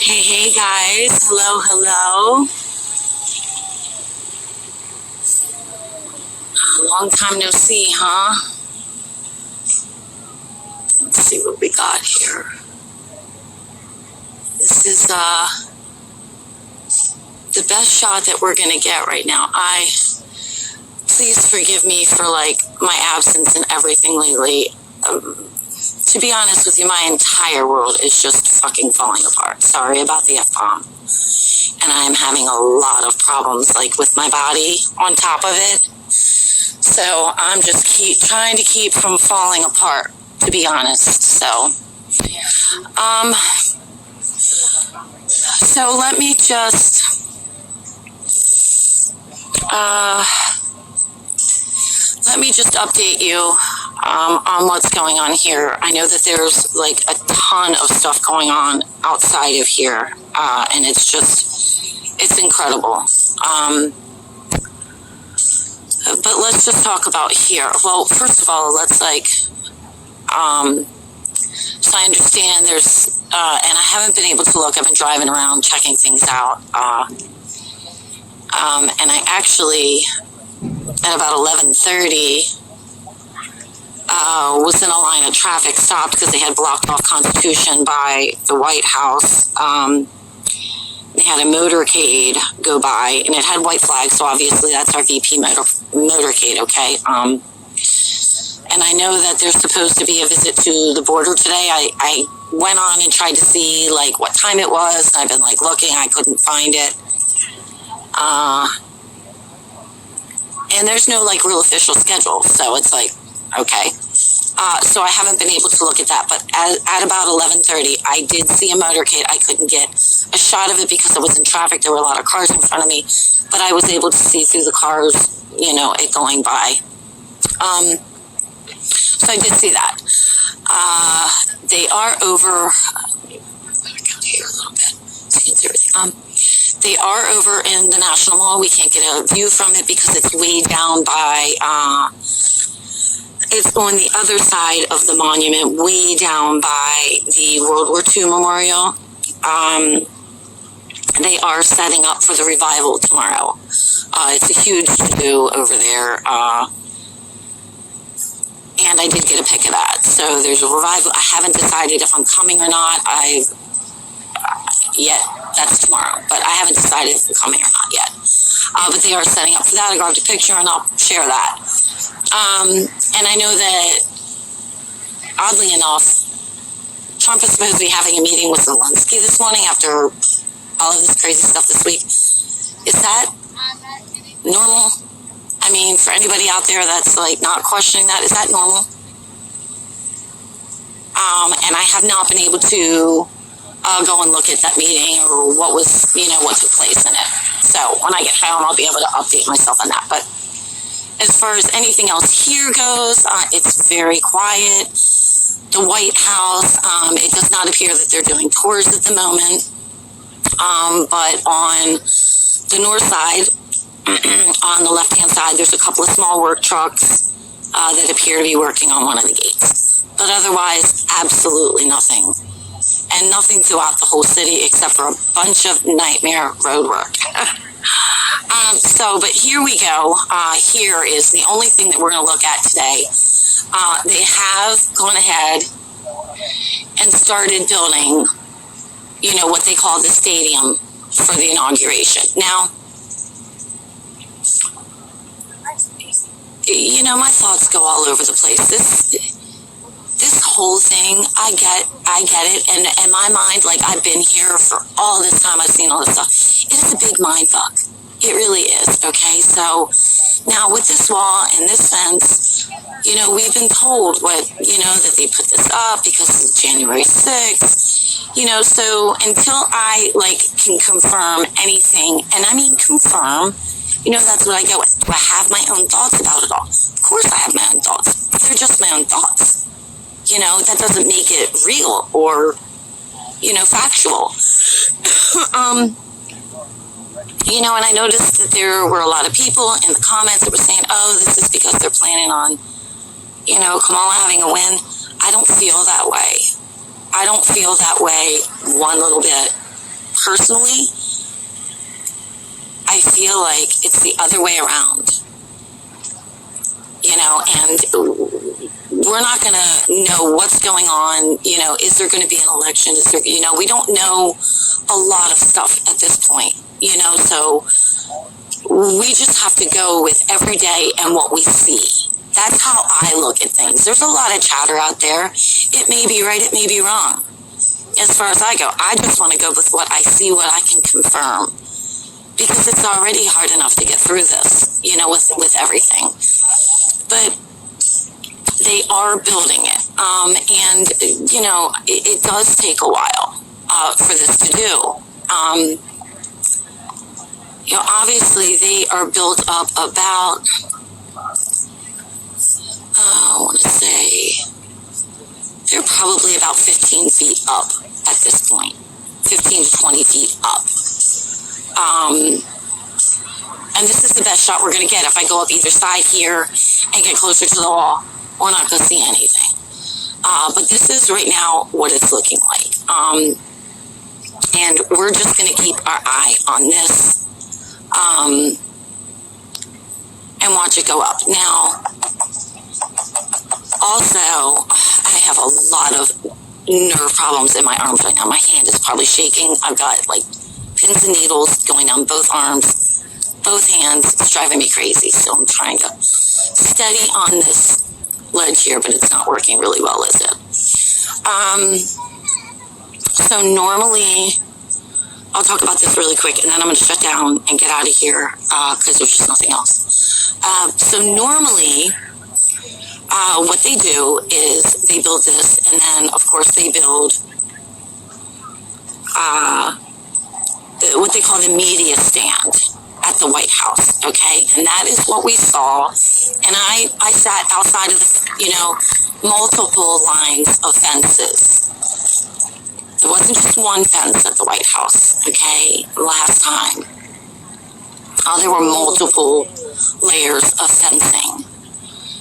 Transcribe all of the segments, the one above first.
Hey guys, hello. Long time no see, huh? Let's see what we got here. This is the best shot that we're gonna get right now. Please forgive me for like my absence and everything lately. To be honest with you, my entire world is just fucking falling apart. Sorry about the F-bomb. And I'm having a lot of problems, like, with my body on top of it. So I'm just trying to keep from falling apart, to be honest. So let me just, update you on what's going on here. I know that there's like a ton of stuff going on outside of here, and it's incredible. But let's just talk about here. Well, first of all, let's so I understand there's, and I haven't been able to look. I've been driving around checking things out, and I actually, at about 11:30, was in a line of traffic, stopped because they had blocked off Constitution by the White House. They had a motorcade go by, and it had white flags, so obviously that's our VP motorcade, okay? And I know that there's supposed to be a visit to the border today. I went on and tried to see, like, what time it was. I've been, like, looking. I couldn't find it. And there's no, like, real official schedule, so it's like, okay. So I haven't been able to look at that, but at about 11:30, I did see a motorcade. I couldn't get a shot of it because I was in traffic. There were a lot of cars in front of me, but I was able to see through the cars, you know, it going by. So I did see that. They are over, back out here a little bit, so you can see everything. They are over in the National Mall. We can't get a view from it because it's way down by, it's on the other side of the monument, way down by the World War II Memorial. They are setting up for the revival tomorrow. It's a huge to-do over there. And I did get a pic of that. So there's a revival. I haven't decided if I'm coming or not. Yet. That's tomorrow. But I haven't decided if I'm coming or not yet. But they are setting up for that. I grabbed a picture and I'll share that. And I know that, oddly enough, Trump is supposed to be having a meeting with Zelensky this morning after all of this crazy stuff this week. Is that normal? I mean, for anybody out there that's like not questioning that, is that normal? And I have not been able to go and look at that meeting or what was, you know, what took place in it. So when I get home, I'll be able to update myself on that. But as far as anything else here goes, it's very quiet. The White House, it does not appear that they're doing tours at the moment. But on the north side, on the left-hand side, there's a couple of small work trucks that appear to be working on one of the gates. But otherwise, absolutely nothing. And nothing throughout the whole city except for a bunch of nightmare road work. But here we go. Here is the only thing that we're going to look at today. They have gone ahead and started building, what they call the stadium for the inauguration. Now, my thoughts go all over the place. This whole thing, I get it, and in my mind, like, I've been here for all this time, I've seen all this stuff. It is a big mind fuck. It really is, okay? So, now with this wall and this fence, we've been told that they put this up because it's January 6th, so until I, can confirm anything, and I mean confirm, that's what I go with. Do I have my own thoughts about it all? Of course I have my own thoughts. They're just my own thoughts. That doesn't make it real or, factual. And I noticed that there were a lot of people in the comments that were saying, oh, this is because they're planning on, Kamala having a win. I don't feel that way. I don't feel that way one little bit. Personally, I feel like it's the other way around. And we're not going to know what's going on. Is there going to be an election? Is there, we don't know a lot of stuff at this point, so we just have to go with every day and what we see. That's how I look at things. There's a lot of chatter out there. It may be right, it may be wrong. As far as I go, I just want to go with what I see, what I can confirm. Because it's already hard enough to get through this, with everything. But they are building it. And, it does take a while for this to do. Obviously they are built up about, I want to say, they're probably about 15 feet up at this point. 15 to 20 feet up. And this is the best shot we're going to get. If I go up either side here and get closer to the wall, we're not going to see anything. But this is right now what it's looking like. And we're just going to keep our eye on this and watch it go up. Now, also, I have a lot of nerve problems in my arms right now. My hand is probably shaking. I've got, pins and needles going down both arms, both hands. It's driving me crazy. So I'm trying to steady on this ledge here, but it's not working really well, is it? So normally, I'll talk about this really quick, and then I'm going to shut down and get out of here because there's just nothing else. So normally, what they do is they build this, and then, of course, they build what they call the media stand at the White House, okay? And that is what we saw. And I sat outside of, multiple lines of fences. There wasn't just one fence at the White House, okay, last time. There were multiple layers of fencing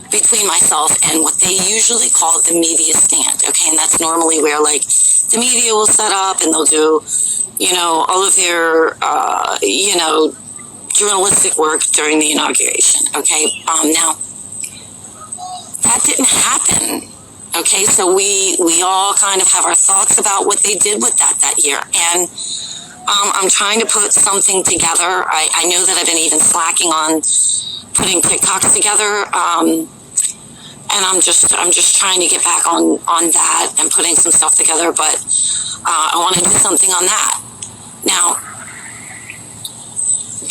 between myself and what they usually call the media stand, okay? And that's normally where, the media will set up and they'll do, all of their, journalistic work during the inauguration, okay? Now, that didn't happen, okay? So we all kind of have our thoughts about what they did with that year. And I'm trying to put something together. I know that I've been even slacking on putting TikToks together, and I'm just trying to get back on that and putting some stuff together, but I want to do something on that. Now,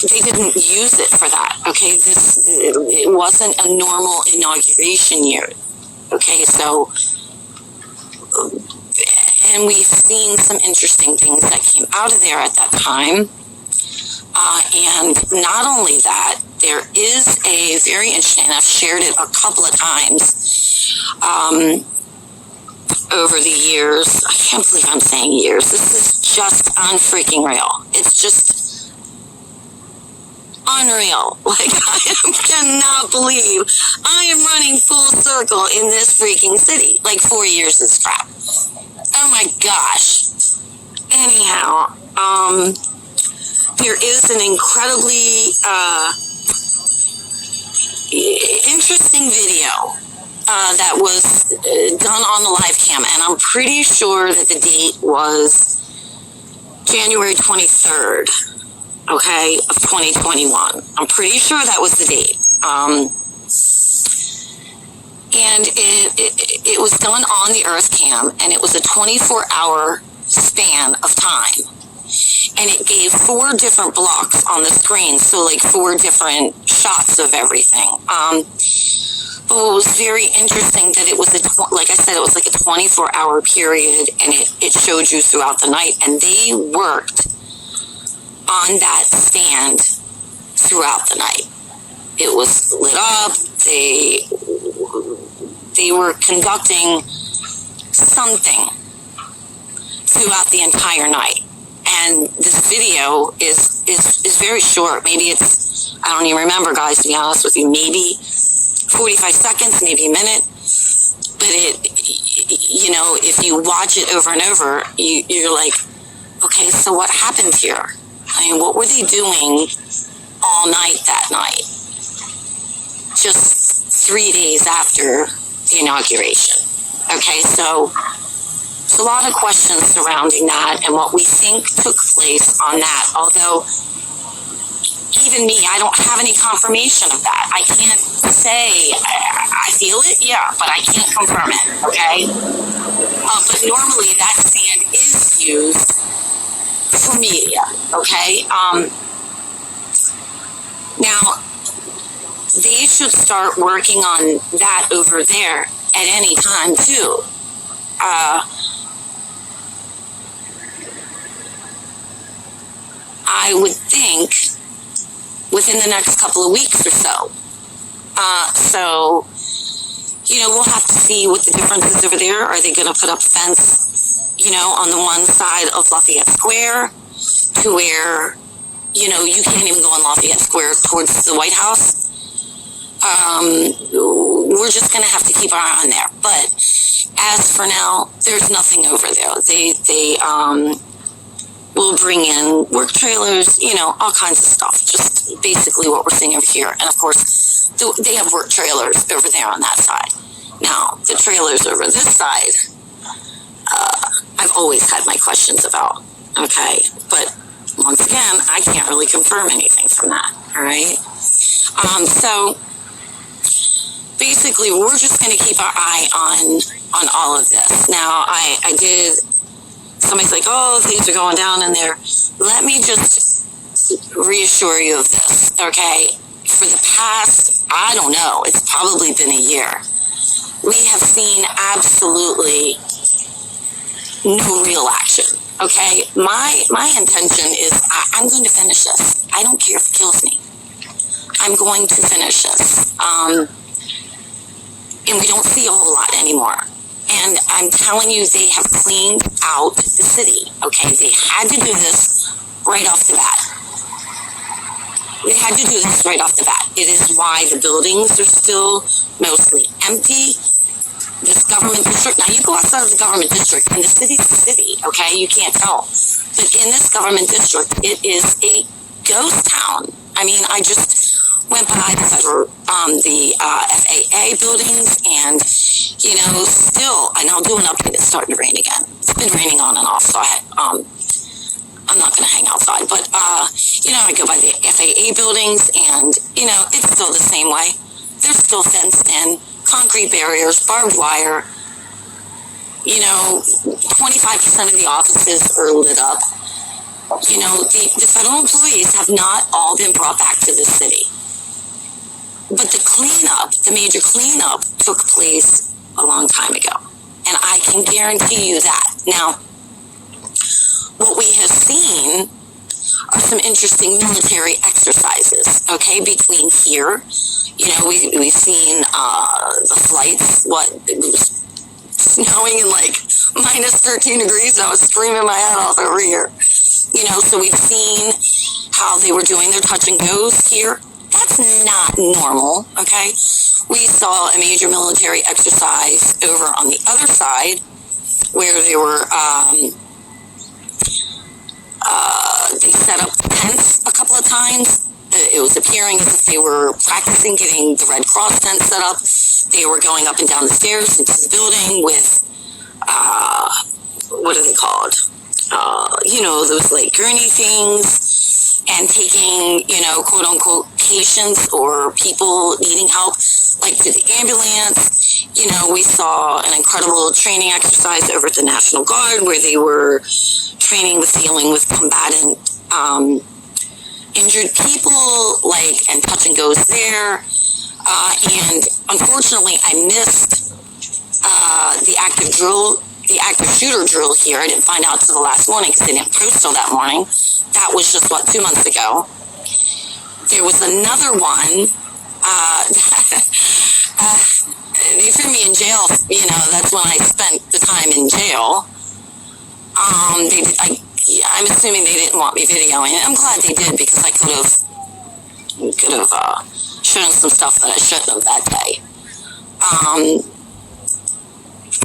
they didn't use it for that, okay? It wasn't a normal inauguration year, okay? So, and we've seen some interesting things that came out of there at that time. And not only that, there is a very interesting, and I've shared it a couple of times over the years. I can't believe I'm saying years. This is just unfreaking real. It's just unreal. I cannot believe I am running full circle in this freaking city. 4 years is crap. Oh my gosh. Anyhow, there is an incredibly interesting video that was done on the live cam, and I'm pretty sure that the date was January 23rd, okay, of 2021. I'm pretty sure that was the date. And it was done on the Earth Cam, and it was a 24-hour span of time. And it gave 4 different blocks on the screen, so like 4 different shots of everything. But what was very interesting that it was, like I said, it was like a 24-hour period, and it showed you throughout the night, and they worked on that stand throughout the night. It was lit up. They were conducting something throughout the entire night. And this video is very short. Maybe it's, I don't even remember, guys, to be honest with you, maybe 45 seconds, maybe a minute. But you know, if you watch it over and over, you're like, okay, so what happened here? I mean, what were they doing all night that night? Just 3 days after the inauguration. Okay, so there's a lot of questions surrounding that and what we think took place on that. Although, even me, I don't have any confirmation of that. I can't say, I feel it, yeah, but I can't confirm it, okay? But normally that stand is used for media, okay? Now, they should start working on that over there at any time, too. I would think within the next couple of weeks or so. So, you know, we'll have to see what the difference is over there. Are they going to put up a fence, you know, on the one side of Lafayette Square to where, you know, you can't even go on Lafayette Square towards the White House? We're just going to have to keep our eye on there. But as for now, there's nothing over there. They will bring in work trailers, you know, all kinds of stuff. Just basically what we're seeing over here. And of course, they have work trailers over there on that side. Now, the trailers over this side, I've always had my questions about, okay? But once again, I can't really confirm anything from that, all right? So basically, we're just going to keep our eye on all of this. Now, I did, somebody's like, oh, things are going down in there. Let me just reassure you of this, okay? For the past, I don't know, it's probably been a year. We have seen absolutely no real action, okay? My intention is I'm going to finish this. I don't care if it kills me. I'm going to finish this. And we don't see a whole lot anymore. And I'm telling you, they have cleaned out the city, okay? They had to do this right off the bat. They had to do this right off the bat. It is why the buildings are still mostly empty. This government district, now you go outside of the government district, and the city's the city, okay? You can't tell. But in this government district, it is a ghost town. I mean, I just went by the FAA buildings, and, you know, still, and I'll do an update, it's starting to rain again. It's been raining on and off, so I'm not going to hang outside. But, you know, I go by the FAA buildings, and, you know, it's still the same way. They're still fenced in, concrete barriers, barbed wire. You know, 25% of the offices are lit up. You know, the federal employees have not all been brought back to the city. But the cleanup, the major cleanup, took place a long time ago. And I can guarantee you that. Now, what we have seen are some interesting military exercises, okay, between here. You know, we've seen the flights, it was snowing and like minus 13 degrees, and I was screaming my head off over here. You know, so we've seen how they were doing their touch and goes here. That's not normal, okay? We saw a major military exercise over on the other side where they were They set up tents a couple of times. It was appearing as if they were practicing getting the Red Cross tent set up. They were going up and down the stairs into the building with, what are they called? Those like gurney things, and taking, quote unquote, patients or people needing help, like to the ambulance. We saw an incredible training exercise over at the National Guard where they were training with dealing with combatant injured people, and touch and goes there. And unfortunately, I missed the active shooter drill here. I didn't find out till the last morning because they didn't post till that morning. That was just, 2 months ago. There was another one. They threw me in jail. That's when I spent the time in jail. I'm assuming they didn't want me videoing it. I'm glad they did, because I could have shown some stuff that I shouldn't have that day.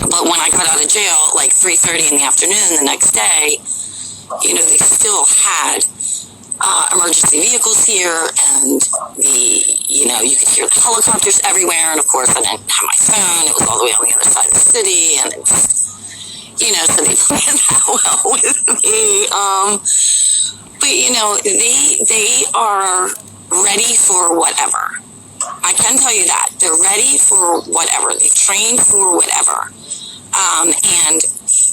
But when I got out of jail, 3:30 in the afternoon the next day, they still had emergency vehicles here, and you could hear the helicopters everywhere. And of course, I didn't have my phone. It was all the way on the other side of the city, and it's, so they planned that well with me. But they are ready for whatever. I can tell you that they're ready for whatever. They trained for whatever. And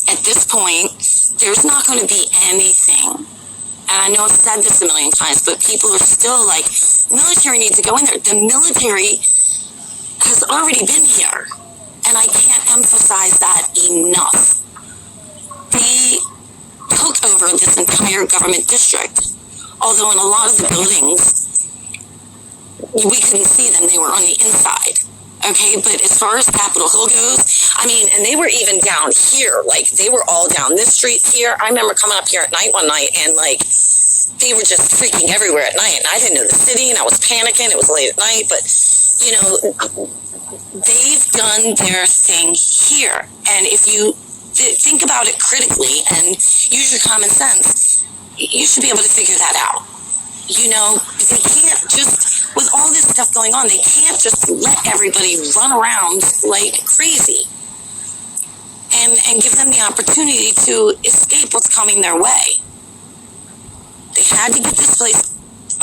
at this point, there's not going to be anything. And I know I've said this a million times, but people are still like, military needs to go in there. The military has already been here. And I can't emphasize that enough. They took over this entire government district. Although in a lot of the buildings, we couldn't see them. They were on the inside. Okay, but as far as Capitol Hill goes, and they were even down here. They were all down this street here. I remember coming up here at night one night, and, they were just freaking everywhere at night. And I didn't know the city, and I was panicking. It was late at night, but, they've done their thing here. And if you think about it critically and use your common sense, you should be able to figure that out. They can't just, with all this stuff going on, they can't just let everybody run around like crazy and give them the opportunity to escape what's coming their way. They had to get this place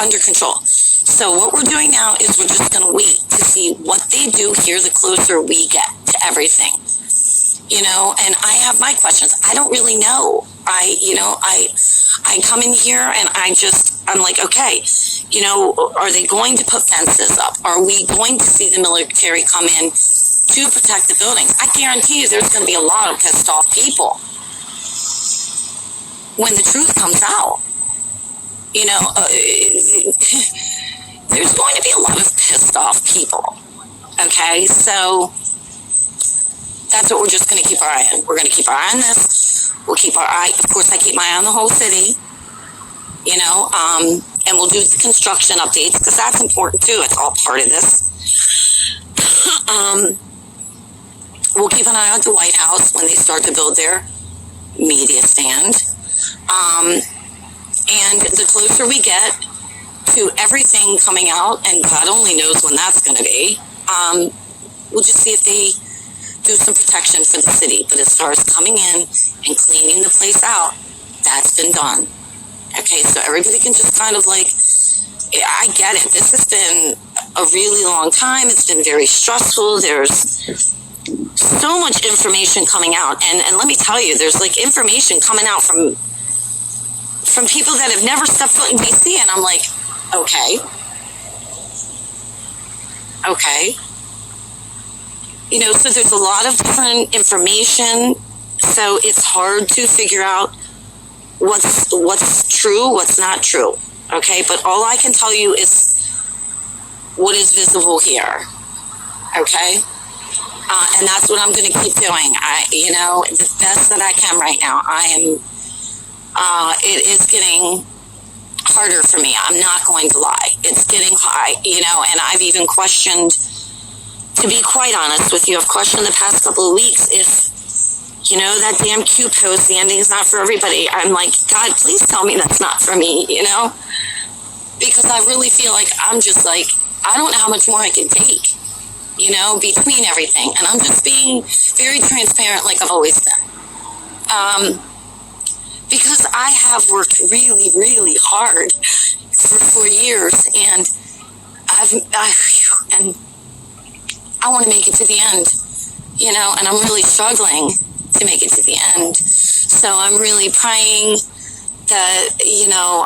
under control. So what we're doing now is we're just going to wait to see what they do here the closer we get to everything. And I have my questions. I don't really know. I come in here and I'm like, okay, are they going to put fences up? Are we going to see the military come in to protect the buildings? I guarantee you there's going to be a lot of pissed off people when the truth comes out. There's going to be a lot of pissed off people. Okay, so that's what we're just going to keep our eye on. We're going to keep our eye on this. We'll keep our eye, of course, I keep my eye on the whole city, and we'll do the construction updates, because that's important too. It's all part of this. We'll keep an eye on the White House when they start to build their media stand. And the closer we get to everything coming out, and God only knows when that's going to be, we'll just see if they do some protection for the city. But as far as coming in and cleaning the place out, that's been done. Okay, so everybody can just kind of I get it. This has been a really long time. It's been very stressful. There's so much information coming out. And let me tell you, there's information coming out from people that have never stepped foot in DC. And I'm like, okay. So there's a lot of different information. So it's hard to figure out what's true, what's not true. Okay, but all I can tell you is what is visible here. Okay, and that's what I'm going to keep doing. The best that I can right now. It is getting harder for me. I'm not going to lie. It's getting high. And I've even questioned, to be quite honest with you, I've questioned the past couple of weeks if you know, that damn Q post, the ending is not for everybody. I'm like, God, please tell me that's not for me, you know? Because I really feel like I'm just like, I don't know how much more I can take, you know, between everything. And I'm just being very transparent like I've always been. Because I have worked really, really hard for 4 years, and I want to make it to the end, you know, and I'm really struggling to make it to the end. So I'm really praying that, you know,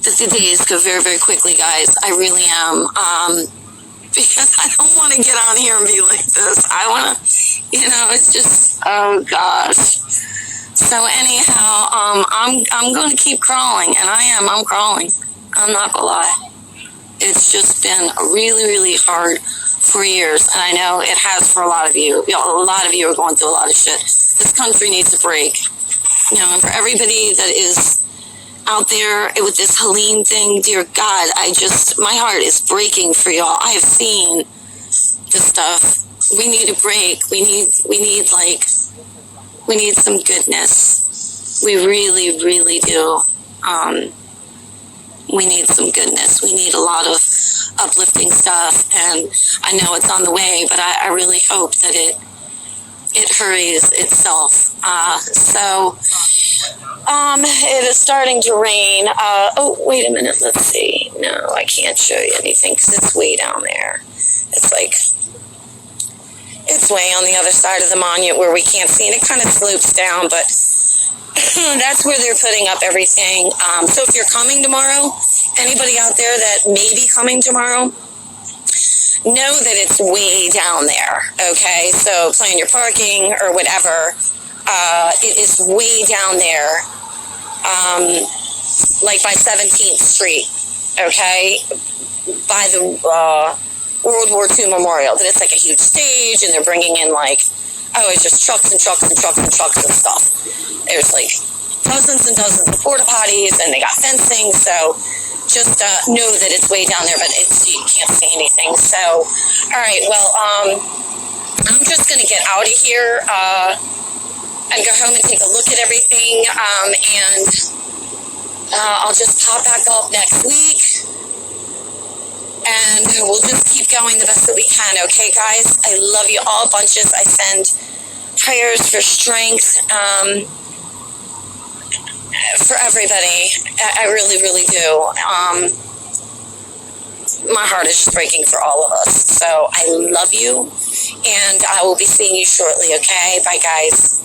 that the days go very, very quickly, guys. I really am. Because I don't want to get on here and be like this. I want to, you know, it's just, oh gosh. So anyhow, I'm going to keep crawling, and I'm crawling. I'm not going to lie. It's just been really, really hard 4 years, and I know it has for a lot of you. You know, a lot of you are going through a lot of shit. This country needs a break. You know, and for everybody that is out there with this Helene thing, dear God, my heart is breaking for y'all. I have seen the stuff. We need a break. We need some goodness. We really, really do. We need some goodness. We need a lot of uplifting stuff, and I know it's on the way, but I really hope that it hurries itself. It is starting to rain. Oh, wait a minute. Let's see. No, I can't show you anything because it's way down there. It's way on the other side of the monument where we can't see, and it kind of slopes down, but that's where they're putting up everything. So if you're coming tomorrow, anybody out there that may be coming tomorrow, know that it's way down there, okay? So plan your parking or whatever. It is way down there, like by 17th Street, okay? By the World War II Memorial. That it's like a huge stage, and they're bringing in like, it's just trucks and trucks and trucks and trucks of stuff. There's like dozens and dozens of porta potties, and they got fencing, so just know that it's way down there, but you can't see anything. So, all right, well, I'm just going to get out of here and go home and take a look at everything, and I'll just pop back up next week, and we'll just keep going the best that we can, okay, guys? I love you all bunches. I send prayers for strength for everybody. I really, really do. My heart is just breaking for all of us. So I love you, and I will be seeing you shortly, okay? Bye, guys.